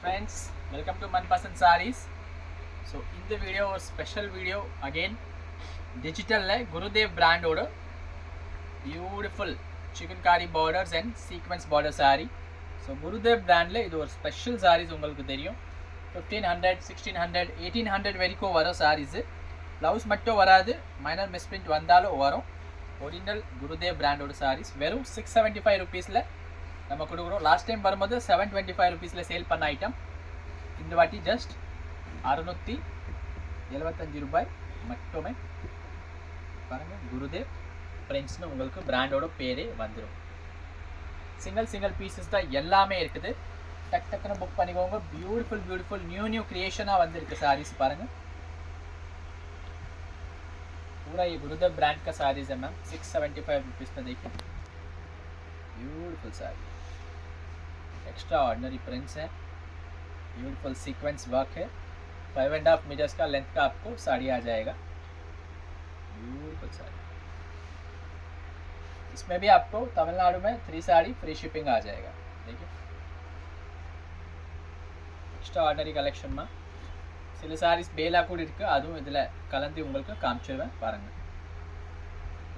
Friends, welcome to Manpasand Sarees. So in the video, a special video again, digital Gurudev brand order, beautiful chikankari borders and sequence border saree. So Gurudev brand இது ஒரு special sarees உங்களுக்கு தெரியும். 1500, 1600, 1800 வரைக்கும் வர sarees. Blouse மட்டும் வராது, minor misprint வந்தாலும் வரும். Original Gurudev brand ஓட sarees வெறும் 675 rupeesல நம்ம கொடுக்குறோம். லாஸ்ட் டைம் வரும்போது 725 rupeesல சேல் பண்ண ஐட்டம் இந்த வாட்டி ஜஸ்ட் 675 ரூபாய் மட்டுமே. பாருங்க, குருதேவ் பிரிண்ட்ஸ்னு உங்களுக்கு பிராண்டோட பேரே வந்துடும். சிங்கிள் பீசஸ் தான் எல்லாமே இருக்குது. டக்குன்னு புக் பண்ணிக்கோங்க. பியூட்டிஃபுல் நியூ கிரியேஷனாக வந்திருக்கு சாரீஸ். பாருங்க, पूरा ये गुरुदेव ब्रांड का साड़ीज है मैम. 675 रुपीज़ में देखिए, beautiful sari, extra ordinary prints है, ब्यूटीफुल सीक्वेंस वर्क है. 5.5 मीटर्स का लेंथ का आपको साड़ी आ जाएगा. ब्यूटीफुल साड़ी. इसमें भी आपको तमिलनाडु में 3 साड़ी फ्री शिपिंग आ जाएगा. देखिए, एक्स्ट्रा ऑर्डिनरी कलेक्शन में சில சாரீஸ் பேலா கூட இருக்குது. அதுவும் இதில் கலந்து உங்களுக்கு காமிச்சிடுவேன். பாருங்கள்,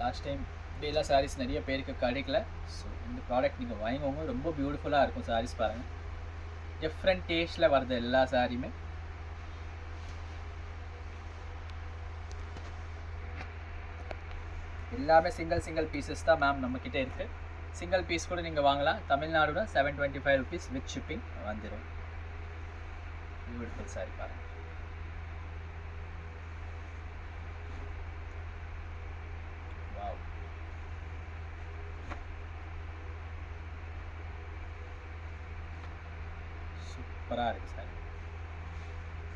லாஸ்ட் டைம் பேலா சாரீஸ் நிறைய பேருக்கு கிடைக்கல. ஸோ இந்த ப்ராடக்ட் நீங்கள் வாங்கிக்கோங்க. ரொம்ப பியூட்டிஃபுல்லாக இருக்கும் சாரீஸ். பாருங்கள், டிஃப்ரெண்ட் டேஸ்ட்டில் வருது எல்லா சாரியுமே. எல்லாமே சிங்கிள் பீசஸ் தான் மேம் நம்மக்கிட்ட இருக்குது. சிங்கிள் பீஸ் கூட நீங்கள் வாங்கலாம். தமிழ்நாடுல 725 rupees வித் ஷிப்பிங் வந்துடும். Beautiful sorry. பாருங்கள், சூப்பராக இருக்குது சார்.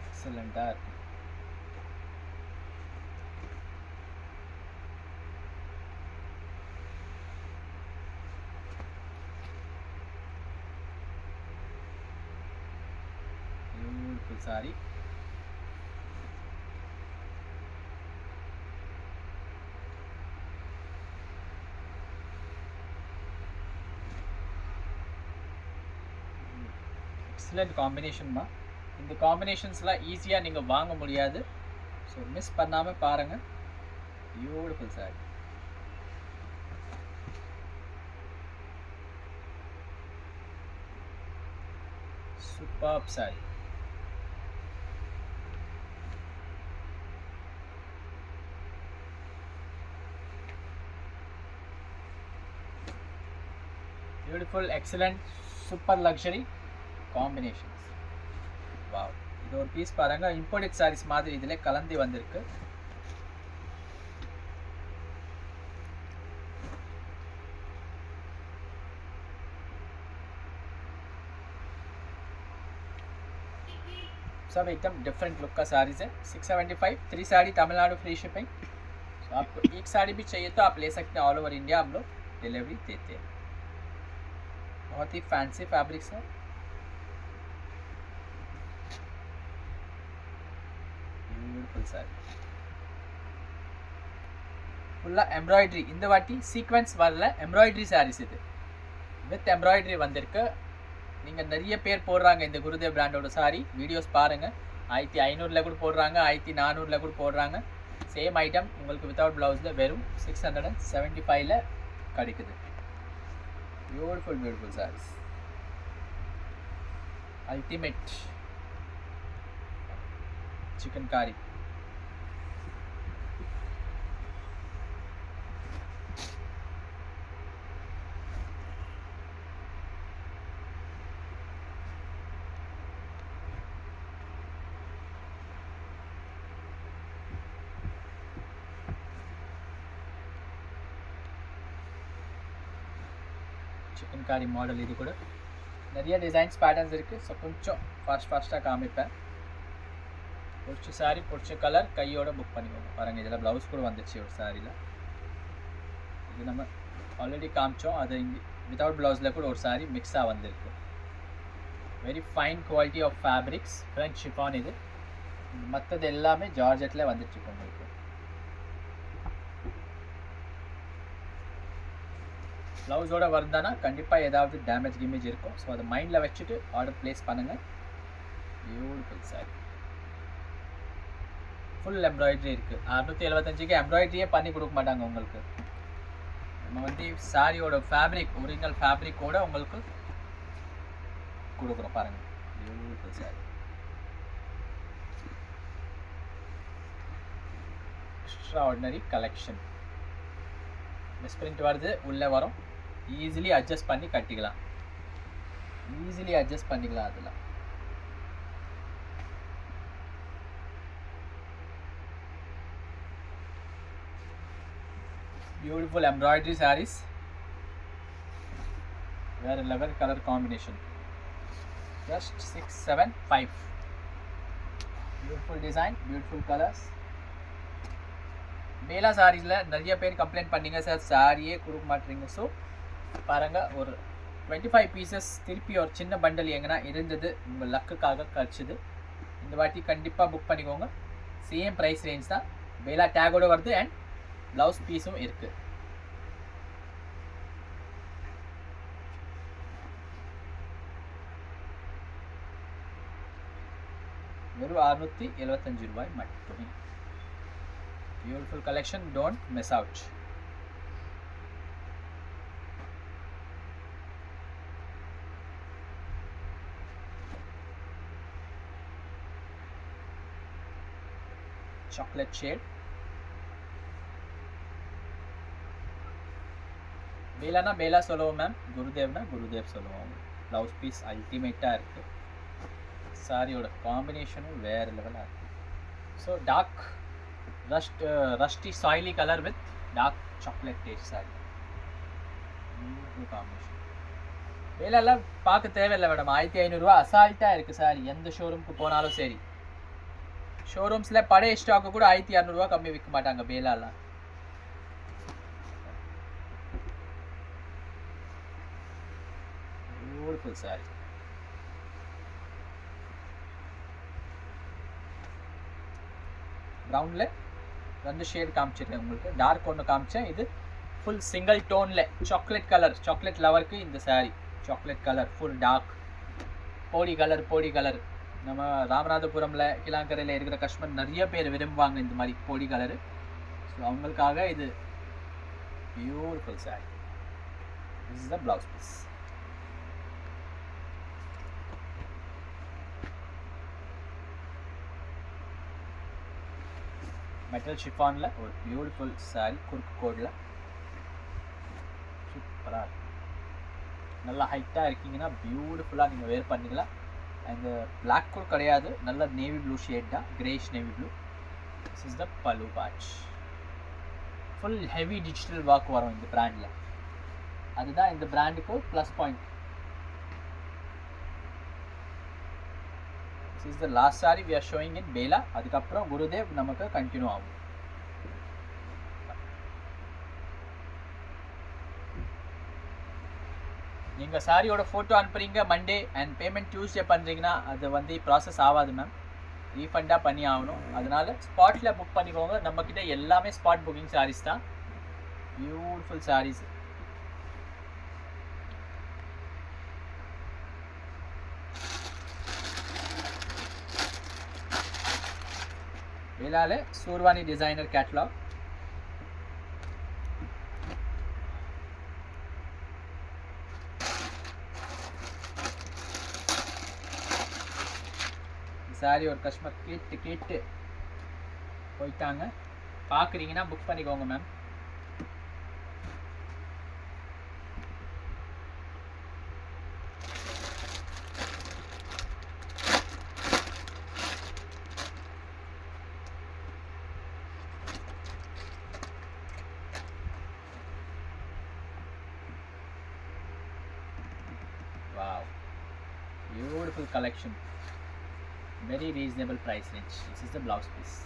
எக்ஸலண்ட்டாக இருக்குது. Beautiful sorry. எக்ஸலண்ட் காம்பினேஷன் தான். இந்த காம்பினேஷன்ஸ்லாம் ஈஸியாக நீங்கள் வாங்க முடியாது. ஸோ மிஸ் பண்ணாமல் பாருங்கள். Beautiful sorry. Super sorry. Beautiful, excellent, super luxury combinations. Wow, இது ஒரு பீஸ் பாருங்கள். இம்போர்ட்டட் சாரீஸ் மாதிரி இதில் கலந்து வந்திருக்கு. सब एकदम डिफरेंट लुक का साड़ीज है. 675, 3 साड़ी तमिलनाडु फ्री शिपिंग. तो आपको एक साड़ी भी चाहिए तो आप ले सकते हैं. ऑल ओवर इंडिया हम लोग डिलीवरी देते हैं. बहुत ही फैंसी फैब्रिक्स है. ब्यूटीफुल साड़ी, फुल्ला एम्ब्रॉयडरी. இந்த வாட்டி சீக்வென்ஸ் வரல, எம்ப்ராய்டரி சாரீஸ். இது வித் எம்ப்ராய்டரி வந்திருக்கு. நீங்கள் நிறைய பேர் போடுறாங்க இந்த குருதேவ் பிராண்டோட சாரி. வீடியோஸ் பாருங்கள். 1500 கூட போடுறாங்க, 1400 கூட போடுறாங்க. சேம் ஐட்டம் உங்களுக்கு வித்தவுட் ப்ளவுஸில் வெறும் 675 கிடைக்குது. Beautiful saris. Ultimate chikankari. Chikankari model இது கூட நிறைய டிசைன்ஸ் பேட்டர்ன்ஸ் இருக்குது. ஸோ கொஞ்சம் ஃபாஸ்ட்டாக காமிப்பேன். பிடிச்ச சாரி, பிடிச்ச கலர் கையோட புக் பண்ணிக்கோங்க. பாருங்கள், இதில் ப்ளவுஸ் கூட வந்துச்சு ஒரு சாரியில். இது நம்ம ஆல்ரெடி காமிச்சோம். அது இங்கே வித்தவுட் ப்ளவுஸில் கூட ஒரு சாரி மிக்ஸாக வந்திருக்கு. Very fine quality of fabrics, French chiffon. இது மற்றது எல்லாமே ஜார்ஜெட்டில் வந்துட்டுருக்கு உங்களுக்கு. ப்ளவுஸோட வருதானா கண்டிப்பாக ஏதாவது டேமேஜ் கிமேஜ் இருக்கும். ஸோ அதை மைண்டில் வச்சுட்டு ஆர்டர் ப்ளேஸ் பண்ணுங்கள். Beautiful sorry. ஃபுல் எம்ப்ராய்டரி இருக்கு. 675க்கு எம்ப்ராய்டரியே பண்ணி கொடுக்க மாட்டாங்க உங்களுக்கு. நம்ம வந்து சாரியோட ஃபேப்ரிக், ஒரிஜினல் ஃபேப்ரிக்கோட உங்களுக்கு கொடுக்குறோம் பாருங்க. Beautiful sari. Extraordinary collection. Misprint வருது, உள்ளே வரும். ஈஸிலி அட்ஜஸ்ட் பண்ணி கட்டிக்கலாம். அதில் beautiful embroidery sarees, வேற level colour combination. just 675. beautiful design, beautiful colors. Bela சாரீஸில் நிறைய பேர் கம்ப்ளைண்ட் பண்ணீங்க, சார் சாரியே கொடுக்க மாட்டீங்க. ஸோ பாருங்கள், ஒரு 25 பீசஸ் திருப்பி ஒரு சின்ன பண்டல் எங்கன்னா இருந்தது, உங்கள் லக்குக்காக கிடச்சிது. இந்த வாட்டி கண்டிப்பாக புக் பண்ணிக்கோங்க. சேம் ப்ரைஸ் ரேஞ்ச் தான். பேலா டேகோட வருது அண்ட் ப்ளவுஸ் பீஸும் இருக்குது. வெறும் 675 ரூபாய் மட்டுமே. Beautiful collection, don't miss out. Chocolate shade. பேலானா பேலா சொல்லுவோம் மேம், குருதேவ்னா குருதேவ் சொல்லுவோம். ப்ளவுஸ் பீஸ் அல்டிமேட்டாக இருக்குது. சாரியோட காம்பினேஷனும் வேறு லெவலாக இருக்குது. ஸோ டார்க் ரஸ்டி சாயிலி colour with dark chocolate taste sari. Combination. வேலையெல்லாம் பார்க்க தேவையில்லை மேடம். 1500 ரூபா அசால்ட்டாக இருக்குது சாரி. எந்த ஷோரூமுக்கு போனாலும் சரி, ஷோரூம்ஸில் பழைய ஸ்டாக்கு கூட 1200 ரூபா கம்மி விற்க மாட்டாங்க பேலாலாம். பியூட்டிஃபுல் சாரி. ப்ரௌனில் 2 ஷேட் காமிச்சிருக்கேன் உங்களுக்கு. டார்க் ஒன்று காமிச்சேன். இது ஃபுல் சிங்கிள் டோனில் சாக்லேட் கலர். சாக்லேட் லவருக்கு இந்த sari chocolate colour, full dark body colour. நம்ம ராமநாதபுரமில் கிளாங்கரையில் இருக்கிற கஸ்டமர் நிறைய பேர் விரும்புவாங்க இந்த மாதிரி போடி கலரு. ஸோ அவங்களுக்காக இது beautiful sari. This is the blouse piece. Metal ஷிஃபானில் ஒரு பியூட்டிஃபுல் சாரி, குறுக்கு கோடில் சூப்பராக இருக்கும். நல்லா ஹைட்டாக இருக்கீங்கன்னா பியூட்டிஃபுல்லாக நீங்கள் வேர் பண்ணிக்கலாம். அண்ட் பிளாக் கூட கிடையாது, நல்ல நேவி ப்ளூ ஷேட் தான், greyish navy blue. This is the pallu patch. Full heavy digital work வரும் இந்த பிராண்டில். அதுதான் இந்த பிராண்டுக்கு plus point. This is the last saree we are showing in Bela. அதுக்கப்புறம் குருதேவ் நமக்கு கண்டினியூ ஆகும். நீங்கள் சாரியோட ஃபோட்டோ அனுப்புறீங்க மண்டே அண்ட் பேமெண்ட் டியூஸ்டே பண்ணுறீங்கன்னா அது வந்து ப்ராசஸ் ஆகாது மேம், ரீஃபண்டாக பண்ணி ஆகணும். அதனால ஸ்பாட்டில் புக் பண்ணிக்கோங்க. நம்மக்கிட்ட எல்லாமே ஸ்பாட் புக்கிங் சாரீஸ் தான். பியூட்டிஃபுல் சாரீஸ். வேளால சூர்வானி டிசைனர் கேட்டலாக். சாரி ஒரு கஸ்டமர் கேட்டு போயிட்டாங்க. பார்க்குறீங்கன்னா புக் பண்ணிக்கோங்க ma'am. Wow, beautiful collection, very reasonable price range. This is the blouse piece.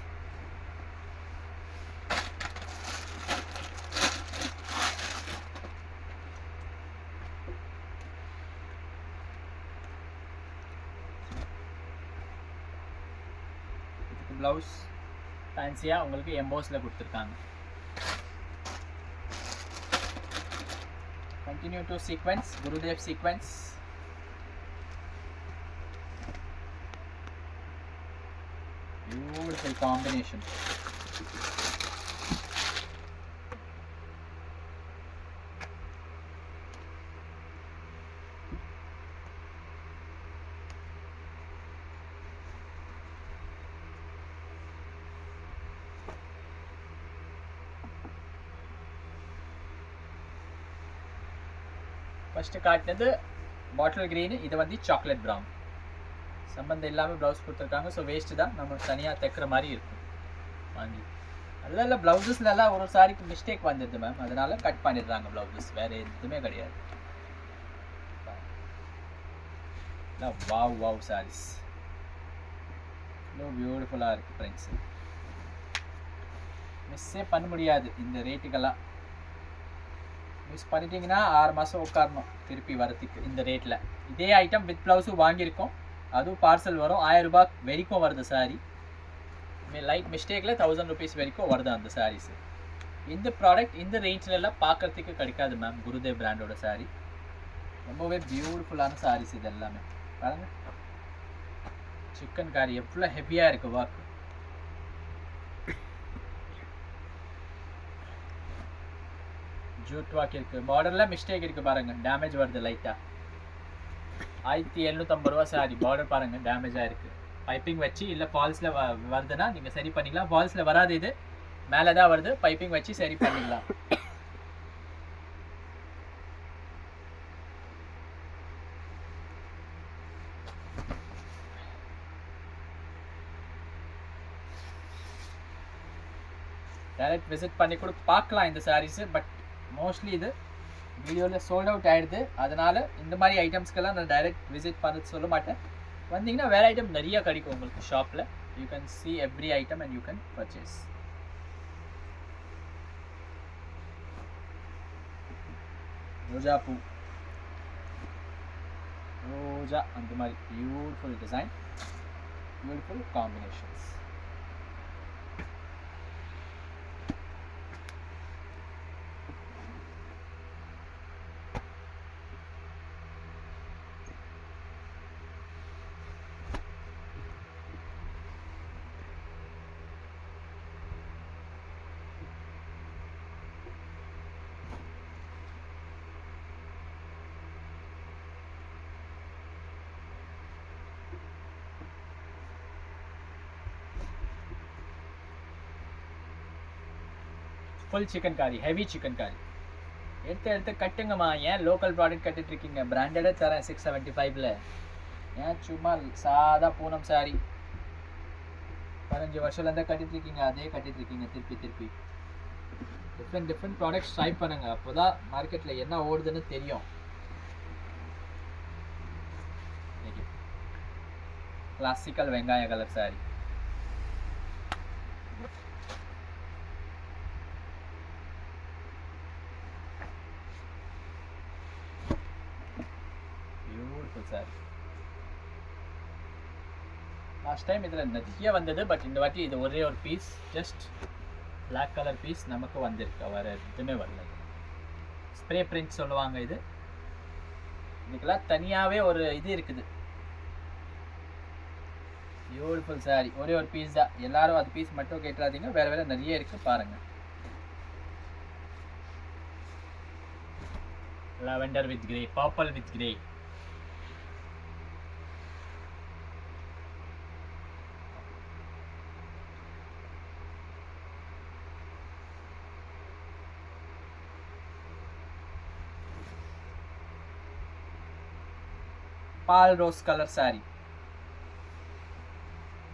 இதுக்கு blouse ஃபேன்சியா உங்களுக்கு எம்போஸ்ல கொடுத்திருக்காங்க. Continue to sequence, Gurudev sequence. Beautiful combination. First காட்டினது பாட்டில் க்ரீனு, இது வந்து சாக்லேட் ப்ரௌன். சம்பந்தம் இல்லாமல் ப்ளவுஸ் கொடுத்துருக்காங்க. ஸோ வேஸ்ட்டு தான், நம்ம தனியாக தைக்கிற மாதிரி இருக்கும் வாங்கி. அதில் ப்ளவுஸஸ்லாம் ஒரு சாரிக்கு மிஸ்டேக் வந்துடுது மேம், அதனால கட் பண்ணிடுறாங்க ப்ளவுஸஸ், வேறு எதுவுமே கிடையாது. வாவ் வாவ் சாரீஸ் இவ்வளோ பியூட்டிஃபுல்லாக இருக்குது ஃப்ரெண்ட்ஸு. மிஸ்ஸே பண்ண முடியாது இந்த ரேட்டுக்கெல்லாம். மிஸ் பண்ணிட்டீங்கன்னா 6 மாதம் உட்காரணும் திருப்பி வரத்துக்கு இந்த ரேட்டில். இதே ஐட்டம் வித் ப்ளவுஸும் வாங்கியிருக்கோம், அதுவும் பார்சல் வரும். 1000 ரூபாய் வரைக்கும் வருது சாரீ. லைட் மிஸ்டேக்கில் 1000 ருபீஸ் வரைக்கும் வருது அந்த சாரீஸு. இந்த ப்ராடக்ட் இந்த ரேஞ்சிலெல்லாம் பார்க்குறதுக்கு கிடைக்காது மேம். குருதேவ் பிராண்டோட சாரீ ரொம்பவே பியூட்டிஃபுல்லான சாரீஸ் இது எல்லாமே. பாருங்கள், சிக்கன் காரி எவ்வளோ ஹெவியாக இருக்குது ஒர்க். ஜூட் வாக் இருக்குது, பார்டரில் மிஸ்டேக் இருக்குது பாருங்கள், டேமேஜ் வருது லைட்டாக. 1750 ரூபா சாரி, பார்டர் பாருங்கள் டேமேஜாக இருக்குது. பைப்பிங் வச்சு இல்லை ஃபால்ஸில் வருதுன்னா நீங்கள் சரி பண்ணிக்கலாம். ஃபால்ஸில் வராது, இது மேலே தான் வருது, பைப்பிங் வச்சு சரி பண்ணிக்கலாம். டைரக்ட் விசிட் பண்ணி கூட பார்க்கலாம் இந்த சாரீஸு. பட் மோஸ்ட்லி இது வீடியோவில் சோல்ட் அவுட் ஆகிடுது. அதனால் இந்த மாதிரி ஐட்டம்ஸ்க்கெல்லாம் நான் டைரக்ட் விசிட் பண்ண சொல்ல மாட்டேன். வந்தீங்கன்னா வேறு ஐட்டம் நிறையா கிடைக்கும் உங்களுக்கு ஷாப்பில். You can see every item and you can purchase. ரோஜா பூ, ரோஜா அந்த மாதிரி beautiful design, beautiful combinations. Full chikankari, heavy chikankari. எடுத்து கட்டுங்கம்மா. ஏன் லோக்கல் ப்ராடக்ட் கட்டிட்டு இருக்கீங்க? பிராண்டடே தரேன் 675ல். ஏன் சும்மா சாதா பூனம் சாரி 15 வருஷம்லேருந்தே கட்டிட்டு இருக்கீங்க, அதே கட்டிட்டு இருக்கீங்க திருப்பி திருப்பி. டிஃப்ரெண்ட் ப்ராடக்ட்ஸ் ட்ரை பண்ணுங்க, அப்போ தான் மார்க்கெட்டில் என்ன ஓடுதுன்னு தெரியும். கிளாசிக்கல் வெங்காய colour sari, beautiful sari. Last time இதில் நிறைய வந்தது, பட் இந்த வாட்டி இது ஒரே ஒரு piece, just black colour piece நமக்கு வந்திருக்கு, வேறு எதுவுமே வரல. ஸ்ப்ரே பிரிண்ட் சொல்லுவாங்க இது. இதுக்கெல்லாம் தனியாகவே ஒரு இது இருக்குது. பியூட்டிஃபுல் சாரி, ஒரே ஒரு பீஸ் தான். எல்லாரும் அது பீஸ் மட்டும் கேட்டுறாதீங்க, வேறு வேறு நிறைய இருக்குது பாருங்கள். lavender with grey, purple with grey. Pal rose color saree,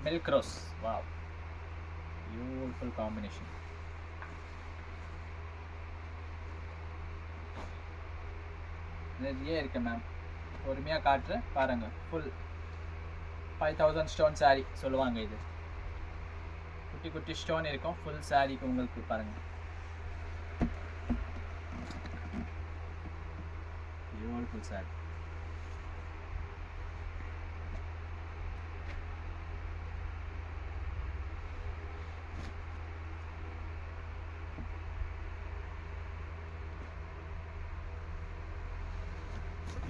milk rose. Wow, beautiful combination. நிறைய இருக்கு மேம், பொறுமையாக காட்டுறேன் பாருங்கள். ஃபுல் 5000 ஸ்டோன் சாரீ சொல்லுவாங்க இது. குட்டி குட்டி ஸ்டோன் இருக்கும் ஃபுல் சாரீக்கு உங்களுக்கு. பாருங்கள், beautiful sari.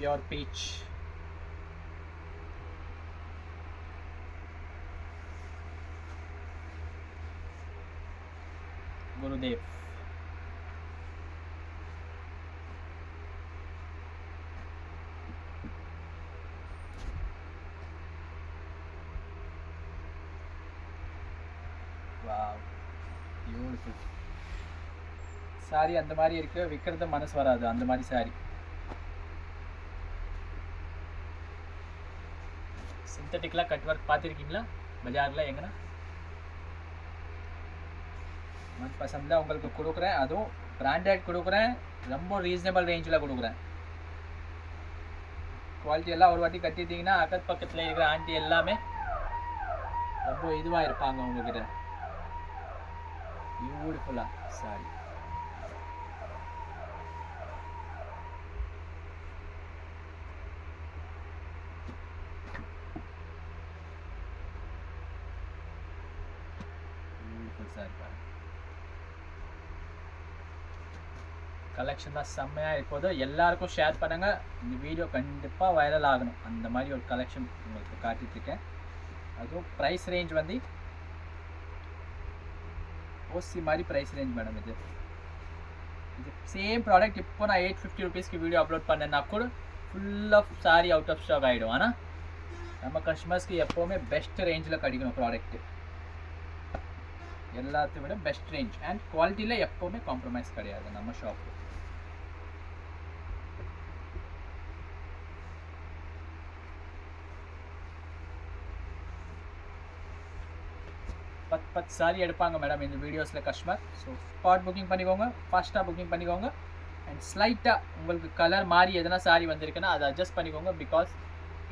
Pure peach. Gurudev. Wow, beautiful sorry. அந்த மாதிரி இருக்கு, விற்கிறது மனசு வராது அந்த மாதிரி சாரி. சிந்தட்டிக்லாம் கட் ஒர்க் பார்த்துருக்கீங்களா பஜாரில் எங்கன்னா? மன் பசந்தில் உங்களுக்கு கொடுக்குறேன், அதுவும் பிராண்டட் கொடுக்குறேன், ரொம்ப ரீசனபிள் ரேஞ்சில் கொடுக்குறேன். குவாலிட்டி எல்லாம் ஒரு வாட்டி கட்டிட்டீங்கன்னா அக்கத்து பக்கத்தில் இருக்கிற ஆண்டி எல்லாமே ரொம்ப இதுவாக இருப்பாங்க உங்ககிட்ட. பியூட்டிஃபுல்லாக சாரி. கலெக்ஷன் தான் செம்மையாக இருப்போது. எல்லாருக்கும் ஷேர் பண்ணுங்கள். இந்த வீடியோ கண்டிப்பாக வைரல் ஆகணும். அந்த மாதிரி ஒரு கலெக்ஷன் உங்களுக்கு காட்டிகிட்ருக்கேன். அதுவும் ப்ரைஸ் ரேஞ்ச் வந்து ஓசி மாதிரி ப்ரைஸ் ரேஞ்ச் மேடம். இது சேம் ப்ராடக்ட் இப்போ நான் 850 ருபீஸ்க்கு வீடியோ அப்லோட் பண்ணேன்னா கூட full of sari out of stock ஆகிடும். ஆனால் நம்ம கஸ்டமர்ஸ்க்கு எப்போவுமே பெஸ்ட் ரேஞ்சில் கிடைக்கணும் ப்ராடக்ட்டு. எல்லாத்தையும் விட பெஸ்ட் ரேஞ்ச் அண்ட் குவாலிட்டியில் எப்போவுமே காம்ப்ரமைஸ் கிடையாது நம்ம ஷாப்பு. பத்து சாரி எடுப்பாங்க மேடம் இந்த வீடியோஸில் கஸ்டமர். ஸோ ஸ்பாட் புக்கிங் பண்ணிக்கோங்க, ஃபாஸ்ட்டாக புக்கிங் பண்ணிக்கோங்க. அண்ட் ஸ்லைட்டாக உங்களுக்கு கலர் மாறி எதனா சாரி வந்திருக்குன்னா அதை அட்ஜஸ்ட் பண்ணிக்கோங்க. பிகாஸ்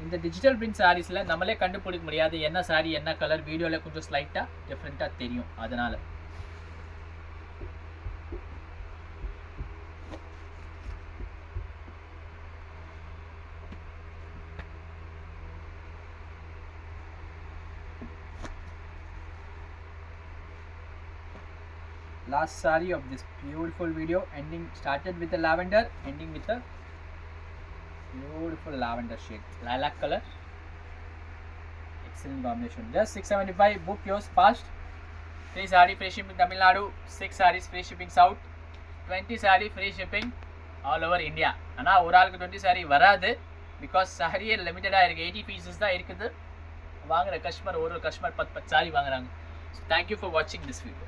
இந்த டிஜிட்டல் பிரிண்ட் சாரீஸில் நம்மளே கண்டுபிடிக்க முடியாது என்ன சாரி என்ன கலர். வீடியோவில் கொஞ்சம் ஸ்லைட்டாக டிஃப்ரெண்ட்டாக தெரியும். அதனால் last saree of this beautiful video, ending started with the lavender, ending with the beautiful lavender shade, lilac color. Excellent combination. Just 675. book yours fast. 3 saree free shipping Tamil Nadu, 6 sarees free shipping South, 20 saree free shipping all over India. ஆனா ஒரு ஆளுக்கு 20 saree வராது. Because சாரியே லிமிட்டடாக இருக்குது, 80 pieces தான் இருக்குது. வாங்குகிற customer ஒரு customer 10 saree வாங்குறாங்க. ஸோ தேங்க்யூ ஃபார் வாட்சிங் திஸ் வீடியோ.